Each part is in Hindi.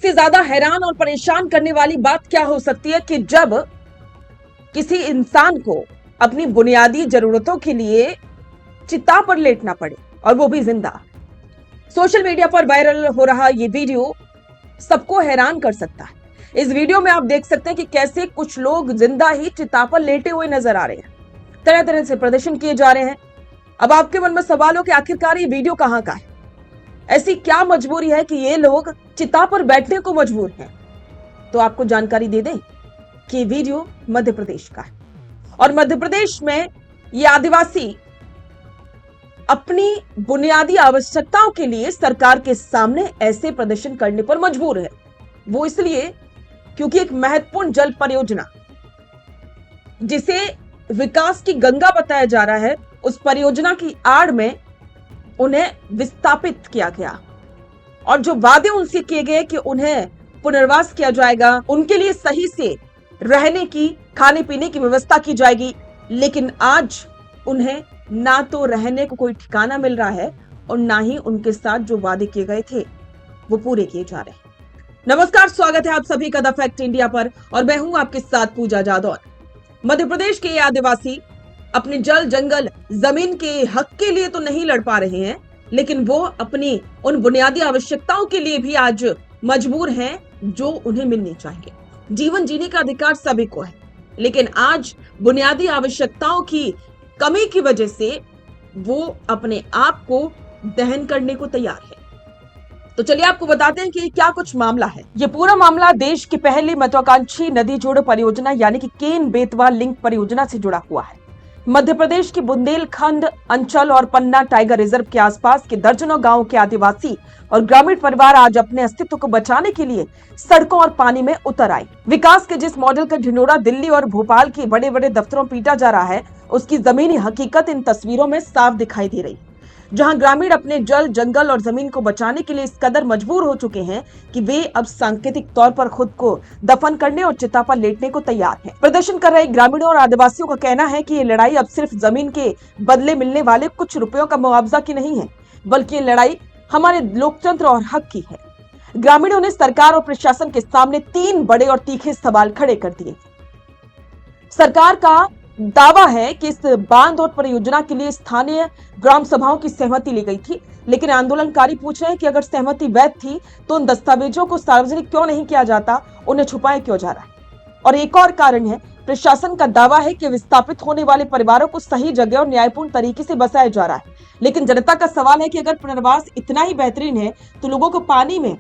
इससे ज्यादा हैरान और परेशान करने वाली बात क्या हो सकती है कि जब किसी इंसान को अपनी बुनियादी जरूरतों के लिए चिता पर लेटना पड़े, और वो भी जिंदा। सोशल मीडिया पर वायरल हो रहा ये वीडियो सबको हैरान कर सकता है। इस वीडियो में आप देख सकते हैं कि कैसे कुछ लोग जिंदा ही चिता पर लेटे हुए नजर आ रहे हैं। तरह तरह से प्रदर्शन किए जा रहे हैं। अब आपके मन में सवाल हो कि आखिरकार ये वीडियो कहां का है? ऐसी क्या मजबूरी है कि ये लोग चिता पर बैठने को मजबूर हैं? तो आपको जानकारी दे दें कि वीडियो मध्य प्रदेश का है, और मध्य प्रदेश में ये आदिवासी अपनी बुनियादी आवश्यकताओं के लिए सरकार के सामने ऐसे प्रदर्शन करने पर मजबूर है। वो इसलिए क्योंकि एक महत्वपूर्ण जल परियोजना, जिसे विकास की गंगा बताया जा रहा है, उस परियोजना की आड़ में उन्हें विस्थापित किया गया, और जो वादे उनसे किए गए कि उन्हें पुनर्वास किया जाएगा, उनके लिए सही से रहने की, खाने पीने की व्यवस्था की जाएगी, लेकिन आज उन्हें ना तो रहने को कोई ठिकाना मिल रहा है और ना ही उनके साथ जो वादे किए गए थे वो पूरे किए जा रहे हैं। नमस्कार, स्वागत है आप सभी का द फैक्ट इंडिया पर, और मैं हूं आपके साथ पूजा जादौर। मध्य प्रदेश के ये आदिवासी अपने जल, जंगल, जमीन के हक के लिए तो नहीं लड़ पा रहे हैं, लेकिन वो अपनी उन बुनियादी आवश्यकताओं के लिए भी आज मजबूर हैं जो उन्हें मिलनी चाहिए। जीवन जीने का अधिकार सभी को है, लेकिन आज बुनियादी आवश्यकताओं की कमी की वजह से वो अपने आप को दहन करने को तैयार है। तो चलिए आपको बताते हैं कि क्या कुछ मामला है। ये पूरा मामला देश की पहली महत्वाकांक्षी नदी जोड़ परियोजना यानी कि केन बेतवा लिंक परियोजना से जुड़ा हुआ है। मध्य प्रदेश की बुंदेलखंड अंचल और पन्ना टाइगर रिजर्व के आसपास के दर्जनों गांवों के आदिवासी और ग्रामीण परिवार आज अपने अस्तित्व को बचाने के लिए सड़कों और पानी में उतर आए। विकास के जिस मॉडल का ढिंढोरा दिल्ली और भोपाल के बड़े बड़े दफ्तरों पीटा जा रहा है, उसकी जमीनी हकीकत इन तस्वीरों में साफ दिखाई दे रही है, जहां ग्रामीण अपने जल, जंगल और जमीन को बचाने के लिए इस कदर मजबूर हो चुके हैं कि वे अब सांकेतिक तौर पर खुद को दफन करने और चिता पर लेटने को तैयार हैं। प्रदर्शन कर रहे ग्रामीणों और आदिवासियों का कहना है कि ये लड़ाई अब सिर्फ जमीन के बदले मिलने वाले कुछ रुपयों का मुआवजा की नहीं है, बल्कि ये लड़ाई हमारे लोकतंत्र और हक की है। ग्रामीणों ने सरकार और प्रशासन के सामने 3 बड़े और तीखे सवाल खड़े कर दिए। सरकार का दावा है कि इस बांध और परियोजना के लिए स्थानीय ग्राम सभाओं की सहमति ली गई थी, लेकिन आंदोलनकारी पूछ रहे हैं कि अगर सहमति वैध थी तो उन दस्तावेजों को सार्वजनिक क्यों नहीं किया जाता, उन्हें छुपाया क्यों जा रहा है। और एक और कारण है, प्रशासन का दावा है कि विस्थापित होने वाले परिवारों को सही जगह और न्यायपूर्ण तरीके से बसाया जा रहा है, लेकिन जनता का सवाल है कि अगर पुनर्वास इतना ही बेहतरीन है तो लोगों को पानी में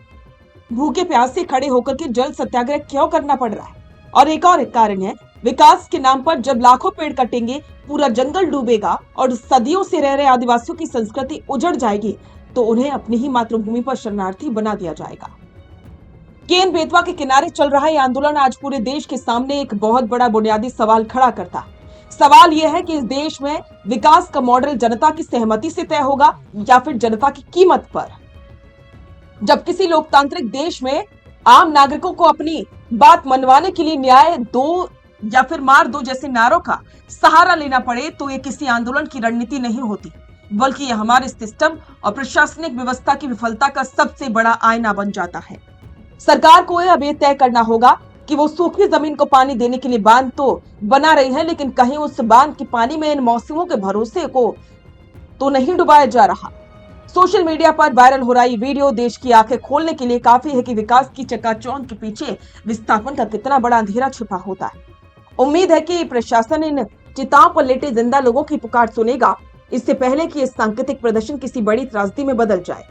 भूखे प्यासे खड़े होकर के जल सत्याग्रह क्यों करना पड़ रहा है। और एक और कारण है, विकास के नाम पर जब लाखों पेड़ कटेंगे, पूरा जंगल डूबेगा और सदियों से रह रहे आदिवासियों की संस्कृति उजड़ जाएगी, तो उन्हें अपनी ही मातृभूमि पर शरणार्थी बना दिया जाएगा। केन बेतवा के किनारे चल रहा ये आंदोलन आज पूरे देश के सामने एक बहुत बड़ा बुनियादी सवाल खड़ा करता है। सवाल यह है कि इस देश में विकास का मॉडल जनता की सहमति से तय होगा या फिर जनता की कीमत पर। जब किसी लोकतांत्रिक देश में आम नागरिकों को अपनी बात मनवाने के लिए न्याय दो या फिर मार दो जैसे नारों का सहारा लेना पड़े, तो ये किसी आंदोलन की रणनीति नहीं होती, बल्कि ये हमारे सिस्टम और प्रशासनिक व्यवस्था की विफलता का सबसे बड़ा आईना बन जाता है। सरकार को अब ये तय करना होगा कि वो सूखी जमीन को पानी देने के लिए बांध तो बना रही है, लेकिन कहीं उस बांध के पानी में इन मौसमों के भरोसे को तो नहीं डुबाया जा रहा। सोशल मीडिया पर वायरल हो रहा ये वीडियो देश की आंखें खोलने के लिए काफी है कि विकास की चकाचौंध के पीछे विस्थापन का कितना बड़ा अंधेरा छिपा होता है। उम्मीद है कि प्रशासन इन चिताओं पर लेटे जिंदा लोगों की पुकार सुनेगा, इससे पहले कि इस सांकेतिक प्रदर्शन किसी बड़ी त्रासदी में बदल जाए।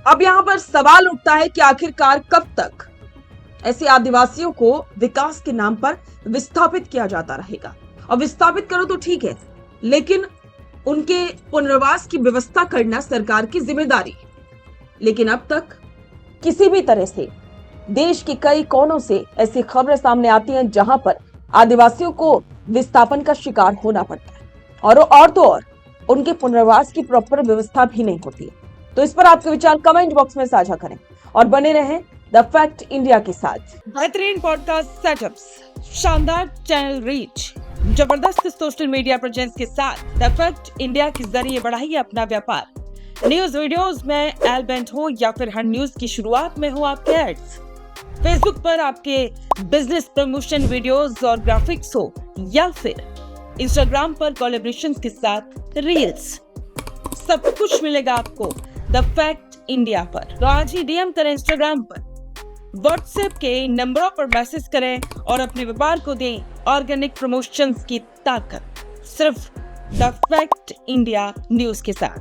अब यहाँ पर सवाल उठता है कि आखिरकार कब तक ऐसे आदिवासियों को विकास के नाम पर विस्थापित किया जाता रहेगा। और विस्थापित करो तो ठीक है, लेकिन उनके पुनर्वास की व्यवस्था करना सरकार की जिम्मेदारी। लेकिन अब तक किसी भी तरह से देश के कई कोनों से ऐसी खबरें सामने आती हैं जहां पर आदिवासियों को विस्थापन का शिकार होना पड़ता है, और तो और उनके पुनर्वास की प्रॉपर व्यवस्था भी नहीं होती है। तो इस पर आपके विचार कमेंट बॉक्स में साझा करें और बने रहें द फैक्ट इंडिया के साथ। बेहतरीन पॉडकास्ट सेटअप्स, शानदार चैनल रीच, जबरदस्त सोशल मीडिया प्रेजेंस के साथ द फैक्ट इंडिया के जरिए बढ़ाइए अपना व्यापार। न्यूज वीडियोस में एल बेंट हो या फिर हर न्यूज की शुरुआत में हो आपके एड्स, फेसबुक पर आपके बिजनेस प्रमोशन वीडियोस और ग्राफिक्स हो या फिर इंस्टाग्राम पर कोलैबोरेशन के साथ रील्स, सब कुछ मिलेगा आपको द फैक्ट इंडिया पर। तो आज ही डीएम करें इंस्टाग्राम पर, व्हाट्सएप के नंबरों पर मैसेज करें और अपने व्यापार को दें ऑर्गेनिक प्रमोशंस की ताकत, सिर्फ द फैक्ट इंडिया न्यूज के साथ।